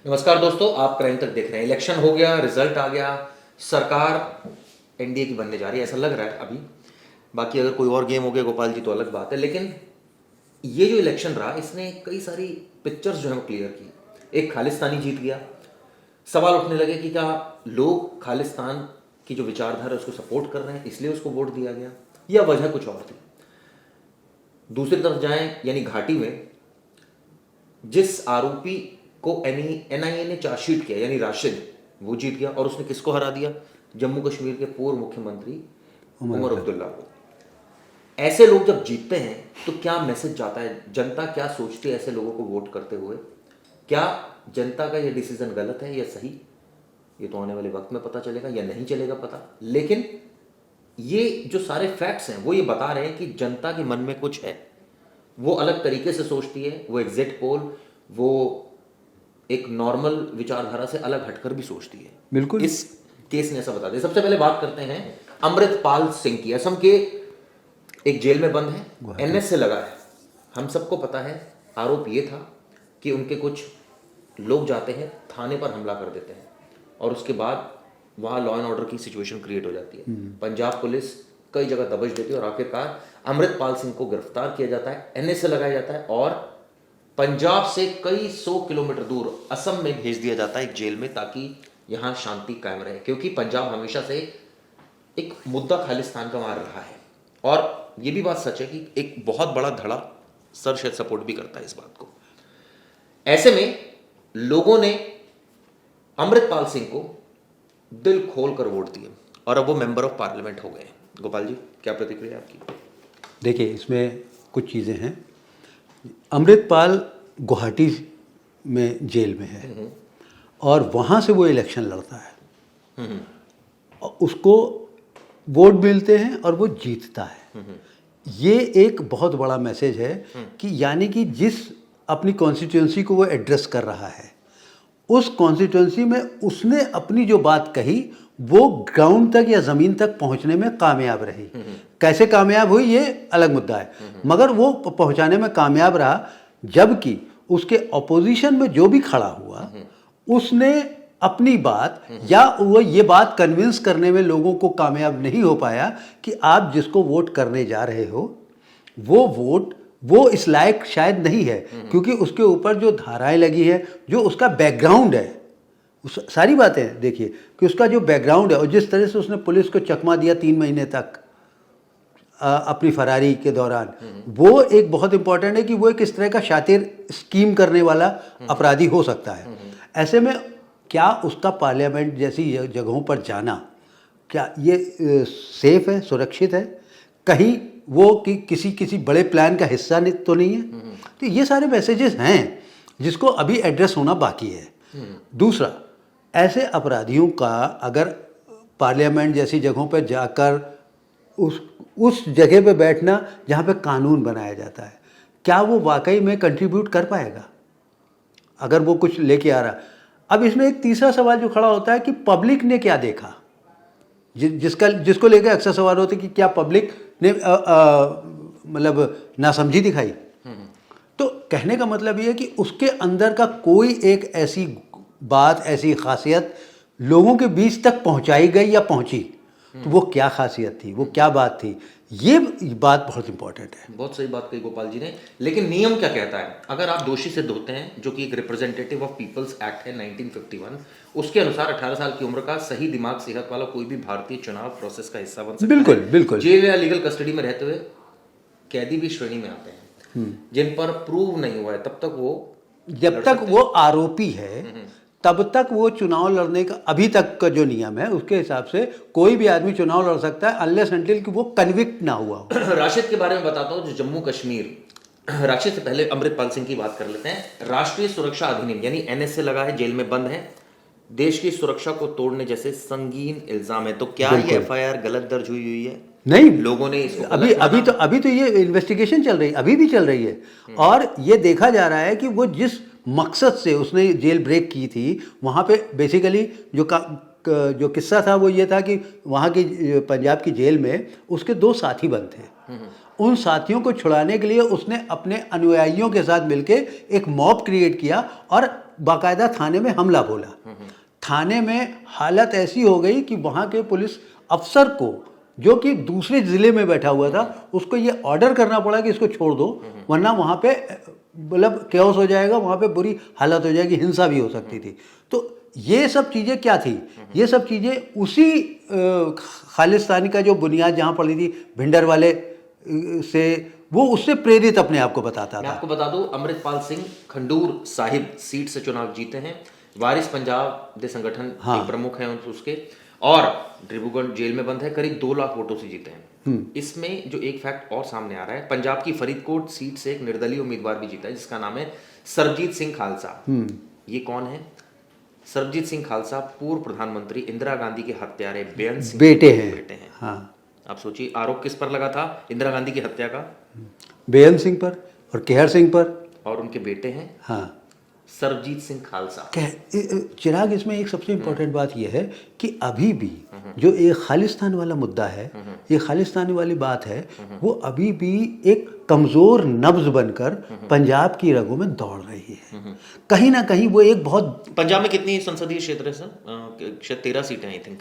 नमस्कार दोस्तों, आप क्राइम तक देख रहे हैं। इलेक्शन हो गया, रिजल्ट आ गया, सरकार एनडीए की बनने जा रही है, ऐसा लग रहा है अभी। बाकी अगर कोई और गेम हो गया गोपाल जी तो अलग बात है, लेकिन ये जो इलेक्शन रहा इसने कई सारी पिक्चर्स जो है वो क्लियर की। एक खालिस्तानी जीत गया। सवाल उठने लगे कि क्या लोग खालिस्तान की जो विचारधारा है उसको सपोर्ट कर रहे हैं इसलिए उसको वोट दिया गया, या वजह कुछ और थी। दूसरी तरफ जाएं यानी घाटी में जिस आरोपी को एनआईए ने चार्जशीट किया यानी राशिद, वो जीत गया। और उसने किसको हरा दिया? जम्मू कश्मीर के पूर्व मुख्यमंत्री उमर अब्दुल्ला को। ऐसे लोग जब जीतते हैं तो क्या मैसेज जाता है, जनता क्या सोचती है ऐसे लोगों को वोट करते हुए? क्या जनता का यह डिसीजन गलत है या सही? ये तो आने वाले वक्त में पता चलेगा या नहीं चलेगा पता। लेकिन ये जो सारे फैक्ट्स हैं वो ये बता रहे हैं कि जनता के मन में कुछ है, वो अलग तरीके से सोचती है। वो एग्जिट पोल, वो एक नॉर्मल विचारधारा से अलग हटकर भी सोचती है। बिल्कुल, इस केस ने ऐसा बता दिया। सबसे पहले बात करते हैं अमृतपाल सिंह की। असम के एक जेल में बंद है, एनएस से लगा है। हम सबको पता है आरोप ये था कि उनके कुछ लोग जाते हैं थाने पर हमला कर देते हैं और उसके बाद वहाँ लॉ एंड ऑर्डर की सिचुएशन क्रिएट हो जाती है। पंजाब पुलिस कई जगह दबोच देती है और आखिरकार अमृतपाल सिंह को गिरफ्तार किया जाता है, एनएस से लगाया जाता है और पंजाब से कई 100 किलोमीटर दूर असम में भेज दिया जाता है एक जेल में, ताकि यहाँ शांति कायम रहे। क्योंकि पंजाब हमेशा से एक मुद्दा खालिस्तान का वहाँ रहा है। और ये भी बात सच है कि एक बहुत बड़ा धड़ा सर शायद सपोर्ट भी करता है इस बात को। ऐसे में लोगों ने अमृतपाल सिंह को दिल खोल कर वोट दिए और अब वो मेंबर ऑफ पार्लियामेंट हो गए। गोपाल जी, क्या प्रतिक्रिया आपकी? देखिए इसमें कुछ चीज़ें हैं। अमृतपाल गुवाहाटी में जेल में है और वहाँ से वो इलेक्शन लड़ता है और उसको वोट मिलते हैं और वो जीतता है। ये एक बहुत बड़ा मैसेज है कि यानी कि जिस अपनी कॉन्स्टिट्यूंसी को वो एड्रेस कर रहा है उस कॉन्स्टिट्यूंसी में उसने अपनी जो बात कही वो ग्राउंड तक या ज़मीन तक पहुंचने में कामयाब रही। कैसे कामयाब हुई ये अलग मुद्दा है, मगर वो पहुंचाने में कामयाब रहा। जबकि उसके अपोजिशन में जो भी खड़ा हुआ उसने अपनी बात या वो ये बात कन्विंस करने में लोगों को कामयाब नहीं हो पाया कि आप जिसको वोट करने जा रहे हो वो वोट वो इस लायक शायद नहीं है, क्योंकि उसके ऊपर जो धाराएं लगी है, जो उसका बैकग्राउंड है, सारी बातें देखिए कि उसका जो बैकग्राउंड है और जिस तरह से उसने पुलिस को चकमा दिया 3 महीने तक अपनी फरारी के दौरान, वो एक बहुत इंपॉर्टेंट है कि वो एक इस तरह का शातिर स्कीम करने वाला अपराधी हो सकता है। ऐसे में क्या उसका पार्लियामेंट जैसी जगहों पर जाना क्या ये सेफ है, सुरक्षित है? कहीं वो कि किसी बड़े प्लान का हिस्सा तो नहीं है? तो ये सारे मैसेजेस हैं जिसको अभी एड्रेस होना बाकी है। दूसरा, ऐसे अपराधियों का अगर पार्लियामेंट जैसी जगहों पर जाकर उस जगह पे बैठना जहाँ पे कानून बनाया जाता है, क्या वो वाकई में कंट्रीब्यूट कर पाएगा अगर वो कुछ लेके आ रहा? अब इसमें एक तीसरा सवाल जो खड़ा होता है कि पब्लिक ने क्या देखा, जिसको लेकर अक्सर सवाल होते कि क्या पब्लिक ने मतलब नासमझी दिखाई। तो कहने का मतलब ये है कि उसके अंदर का कोई एक ऐसी बात, ऐसी खासियत लोगों के बीच तक पहुंचाई गई या पहुंची, तो वो क्या खासियत थी, वो क्या बात थी, ये बात बहुत इंपॉर्टेंट है। बहुत सही बात कही गोपाल जी ने। लेकिन नियम क्या कहता है? अगर आप दोषी सिद्ध होते हैं, जो कि एक रिप्रेजेंटेटिव ऑफ पीपल्स एक्ट है 1951, उसके अनुसार 18 साल की उम्र का सही दिमाग सेहत वाला कोई भी भारतीय चुनाव प्रोसेस का हिस्सा बन सकता है। बिल्कुल बिल्कुल। जेल या लीगल कस्टडी में रहते हुए कैदी भी श्रेणी में आते हैं जिन पर प्रूव नहीं हुआ है तब तक वो, जब तक वो आरोपी है तब तक वो चुनाव लड़ने का, अभी तक का जो नियम है उसके हिसाब से कोई भी आदमी चुनाव लड़ सकता है अनलेस अनटिल कि वो कन्विक्ट ना हुआ हो। राशिद के बारे में बताता हूँ, जो जम्मू कश्मीर, राशिद से पहले अमृतपाल सिंह की बात कर लेते हैं। राष्ट्रीय सुरक्षा अधिनियम यानी एनएस से लगा है, जेल में बंद है, देश की सुरक्षा को तोड़ने जैसे संगीन इल्जाम है। तो क्या ये एफआईआर गलत दर्ज हुई है? नहीं, लोगों ने इसको अभी तो ये इन्वेस्टिगेशन चल रही है, अभी भी चल रही है और ये देखा जा रहा है कि वो जिस मकसद से उसने जेल ब्रेक की थी वहाँ पे बेसिकली जो किस्सा था वो ये था कि वहाँ की पंजाब की जेल में उसके 2 साथी बंद थे। उन साथियों को छुड़ाने के लिए उसने अपने अनुयायियों के साथ मिलकर एक मॉब क्रिएट किया और बाकायदा थाने में हमला बोला। थाने में हालत ऐसी हो गई कि वहाँ के पुलिस अफसर को, जो कि दूसरे ज़िले में बैठा हुआ था, उसको ये ऑर्डर करना पड़ा कि इसको छोड़ दो, वरना वहाँ पे मतलब कैओस हो जाएगा, वहाँ पे बुरी हालत हो जाएगी, हिंसा भी हो सकती थी। तो ये सब चीज़ें क्या थी? ये सब चीज़ें उसी खालिस्तानी का जो बुनियाद जहाँ पड़ी थी भिंडर वाले से, वो उससे प्रेरित अपने आप को बताता मैं था। आपको बता दूं, अमृतपाल सिंह खंडूर साहिब सीट से चुनाव जीते हैं। वारिस पंजाब दे संगठन के प्रमुख हैं उसके, और डिब्रूगढ़ जेल में बंद है, करीब 2 लाख वोटों से जीते हैं। इसमें जो एक फैक्ट और सामने आ रहा है, पंजाब की फरीदकोट सीट से एक निर्दलीय उम्मीदवार भी जीता है जिसका नाम है सरबजीत सिंह खालसा। ये कौन है? सरबजीत सिंह खालसा पूर्व प्रधानमंत्री इंदिरा गांधी के हत्यारे बेअंत सिंह बेटे के हैं। बेटे हैं। हाँ, आप सोचिए, आरोप किस पर लगा था? इंदिरा गांधी की हत्या का, बेअंत सिंह पर और केहर सिंह पर। और उनके बेटे हैं हाँ, सरबजीत सिंह खालसा। चिराग, इसमें एक सबसे इम्पोर्टेंट बात यह है कि अभी भी जो एक खालिस्तान वाला मुद्दा है, ये खालिस्तानी वाली बात है, वो अभी भी एक कमज़ोर नब्ज बनकर पंजाब की रगों में दौड़ रही है। कहीं ना कहीं वो एक बहुत, पंजाब में कितनी संसदीय क्षेत्र है सर? शायद 13 सीटें आई थिंक।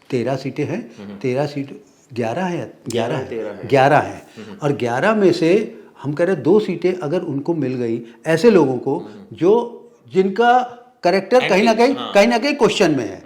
13 सीटें हैं। 13 सीट 11 है, 11 है, 13 है। 11 है। और 11 में से हम कह रहे 2 सीटें अगर उनको मिल गई ऐसे लोगों को जो जिनका करेक्टर कहीं ना कहीं क्वेश्चन में है,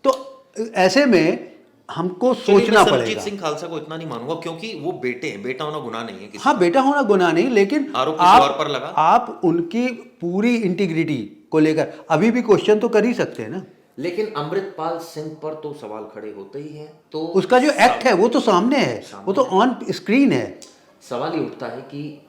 तो ऐसे में हमको सोचना पड़ेगा। सरबजीत सिंह खालसा को इतना नहीं मानूंगा क्योंकि वो बेटे हैं, बेटा होना गुनाह नहीं है किसी हाँ, बेटा होना गुनाह नहीं, लेकिन आरोप किसी और पर लगा। आप उनकी पूरी इंटीग्रिटी को लेकर अभी भी क्वेश्चन तो कर ही सकते हैं ना। लेकिन अमृतपाल सिंह पर तो सवाल खड़े होते ही हैं। तो उसका जो एक्ट है वो तो सामने है, वो तो ऑन स्क्रीन है। सवाल ये उठता है कि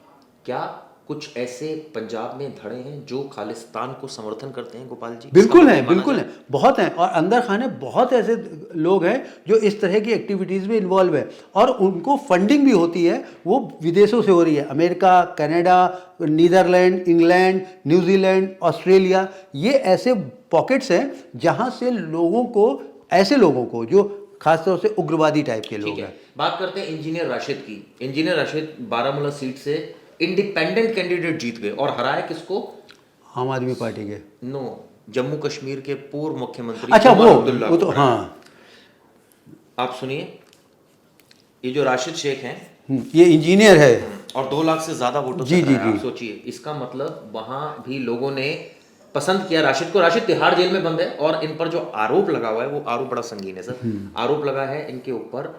क्या कुछ ऐसे पंजाब में धड़े हैं जो खालिस्तान को समर्थन करते हैं? गोपाल जी, बिल्कुल है, बिल्कुल है, बहुत हैं। और अंदर खाने बहुत ऐसे लोग हैं जो इस तरह की एक्टिविटीज़ में इन्वॉल्व है, और उनको फंडिंग भी होती है, वो विदेशों से हो रही है। America, Canada, Netherlands, England, New Zealand, Australia, ये ऐसे पॉकेट्स हैं जहाँ से लोगों को, ऐसे लोगों को जो खासतौर से उग्रवादी टाइप के लोग हैं। बात करते हैं इंजीनियर राशिद की। इंजीनियर राशिद बारामूला सीट से इंडिपेंडेंट कैंडिडेट जीत गए और हराए किसको? आम आदमी पार्टी के, नो, जम्मू कश्मीर के पूर्व मुख्यमंत्री अच्छा, उमर अब्दुल्ला वो तो को। हाँ, आप सुनिए, ये जो राशिद शेख हैं, ये इंजीनियर है और 2 लाख से ज्यादा वोटों जी, से जी, हराया। जी। आप सोचिए, इसका मतलब वहां भी लोगों ने पसंद किया राशिद को। राशिद तिहाड़ जेल में बंद है और इन पर जो आरोप लगा हुआ है वो आरोप बड़ा संगीन है सर। आरोप लगा है इनके ऊपर,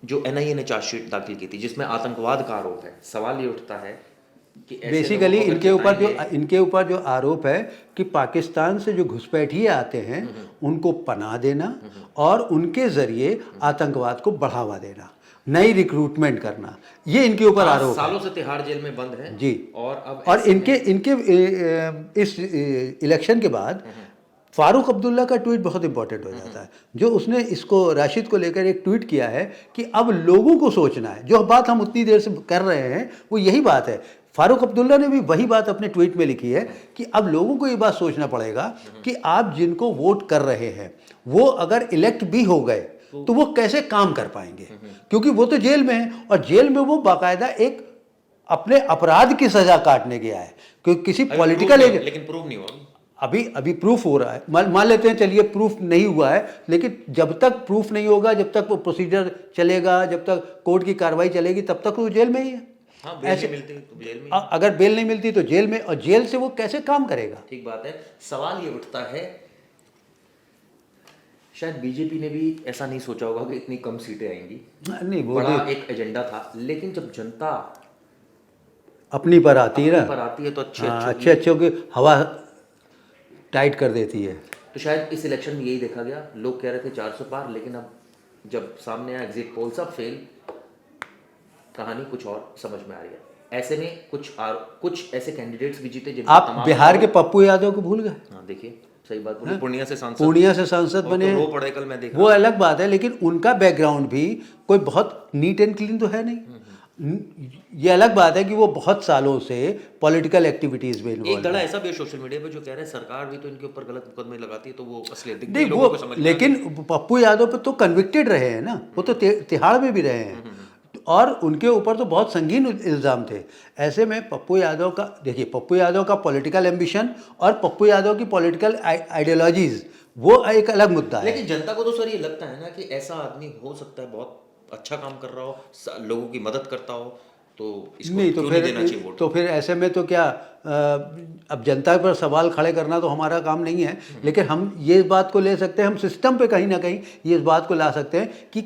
जो एनआईए ने चार्जशीट दाखिल की थी जिसमें आतंकवाद का आरोप है। सवाल ये उठता है कि ऐसे बेसिकली लोगों को इनके ऊपर जो आरोप है कि पाकिस्तान से जो घुसपैठिए आते हैं उनको पनाह देना और उनके जरिए आतंकवाद को बढ़ावा देना, नई रिक्रूटमेंट करना, ये इनके ऊपर आरोप है। सालों से तिहाड़ जेल में बंद है जी। और अब और इनके इस इलेक्शन के बाद फारूक अब्दुल्ला का ट्वीट बहुत इंपॉर्टेंट हो जाता है, जो उसने इसको राशिद को लेकर एक ट्वीट किया है कि अब लोगों को सोचना है। जो बात हम उतनी देर से कर रहे हैं वो यही बात है। फारूक अब्दुल्ला ने भी वही बात अपने ट्वीट में लिखी है कि अब लोगों को ये बात सोचना पड़ेगा कि आप जिनको वोट कर रहे हैं वो अगर इलेक्ट भी हो गए तो वो कैसे काम कर पाएंगे, क्योंकि वो तो जेल में है और जेल में वो बाकायदा एक अपने अपराध की सजा काटने गया है। क्योंकि किसी पॉलिटिकल, लेकिन प्रूव नहीं हुआ। अभी प्रूफ हो रहा है, मान लेते हैं, चलिए प्रूफ नहीं हुआ है, लेकिन जब तक प्रूफ नहीं होगा, जब तक वो प्रोसीजर चलेगा, जब तक कोर्ट की कार्रवाई चलेगी, तब तक वो जेल में ही है। हाँ, बेल नहीं मिलती तो जेल में। अगर बेल नहीं मिलती तो जेल में, और जेल से वो कैसे काम करेगा? ठीक बात है। सवाल ये उठता है, शायद बीजेपी ने भी ऐसा नहीं सोचा होगा कि इतनी कम सीटें आएंगी। नहीं, वो बड़ा एक एजेंडा था, लेकिन जब जनता अपनी पर आती है ना, पर आती है तो अच्छे अच्छे की हवा टाइट कर देती है। तो शायद इस इलेक्शन में यही देखा गया। लोग कह रहे थे 400 पार, लेकिन अब जब सामने आया एग्जिट पोल सब फेल, कहानी कुछ और समझ में आ रही है। ऐसे में कुछ ऐसे कैंडिडेट्स भी जीते जिनका आप बिहार के पप्पू यादव को भूल गए। हाँ, देखिए, सही बात बोली। पूर्णिया से सांसद बने, रो पड़े कल मैं देखा। वो अलग बात है, लेकिन उनका बैकग्राउंड भी कोई बहुत नीट एंड क्लीन तो है नहीं। ये अलग बात है कि वो बहुत सालों से पॉलिटिकल एक्टिविटीज में इन्वॉल्व। एक धड़ा ऐसा भी है सोशल मीडिया पे जो कह रहे हैं सरकार भी तो इनके ऊपर गलत मुकदमे लगाती है, तो वो असलियत दिखती है लोगों को समझ में। लेकिन पप्पू यादव पे तो कन्विक्टेड रहे हैं ना, वो तो तिहाड़ में भी रहे हैं। और उनके ऊपर तो बहुत संगीन इल्ज़ाम थे। ऐसे में पप्पू यादव का, देखिए पप्पू यादव का पॉलिटिकल एम्बिशन और पप्पू यादव की पॉलिटिकल आइडियोलॉजीज़ वो एक अलग मुद्दा है। लेकिन जनता को तो सर ये लगता है ना कि ऐसा आदमी हो सकता है, बहुत अच्छा काम कर रहा हो, लोगों की मदद करता हो, तो इसको नहीं तो क्यों फिर नहीं देना चाहिए वोट? तो फिर ऐसे में तो क्या, अब जनता पर सवाल खड़े करना तो हमारा काम नहीं है, लेकिन हम ये बात को ले सकते हैं, हम सिस्टम पे कहीं ना कहीं ये इस बात को ला सकते हैं कि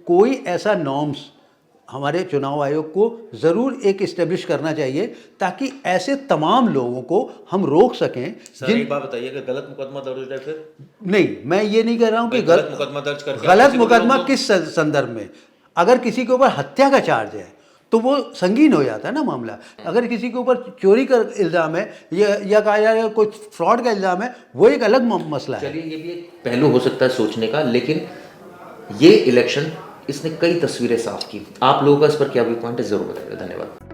कोई ऐसा नॉर्म्स हमारे चुनाव आयोग को ज़रूर एक इस्टेब्लिश करना चाहिए ताकि ऐसे तमाम लोगों को हम रोक सकें। सर एक बात बताइए कि गलत मुकदमा दर्ज हो जाए फिर? नहीं, मैं ये नहीं कह रहा हूँ कि गलत मुकदमा दर्ज करके गलत किसी को मुकदमा रोक दो। किस संदर्भ में, अगर किसी के ऊपर हत्या का चार्ज है तो वो संगीन हो जाता है ना मामला। अगर किसी के ऊपर चोरी का इल्ज़ाम है या कहा जाए कोई फ्रॉड का इल्ज़ाम है, वो एक अलग मसला है। चलिए, ये भी एक पहलू हो सकता है सोचने का, लेकिन ये इलेक्शन इसने कई तस्वीरें साफ की। आप लोगों का इस पर क्या व्यू पॉइंट है, जरूर बताइएगा। धन्यवाद।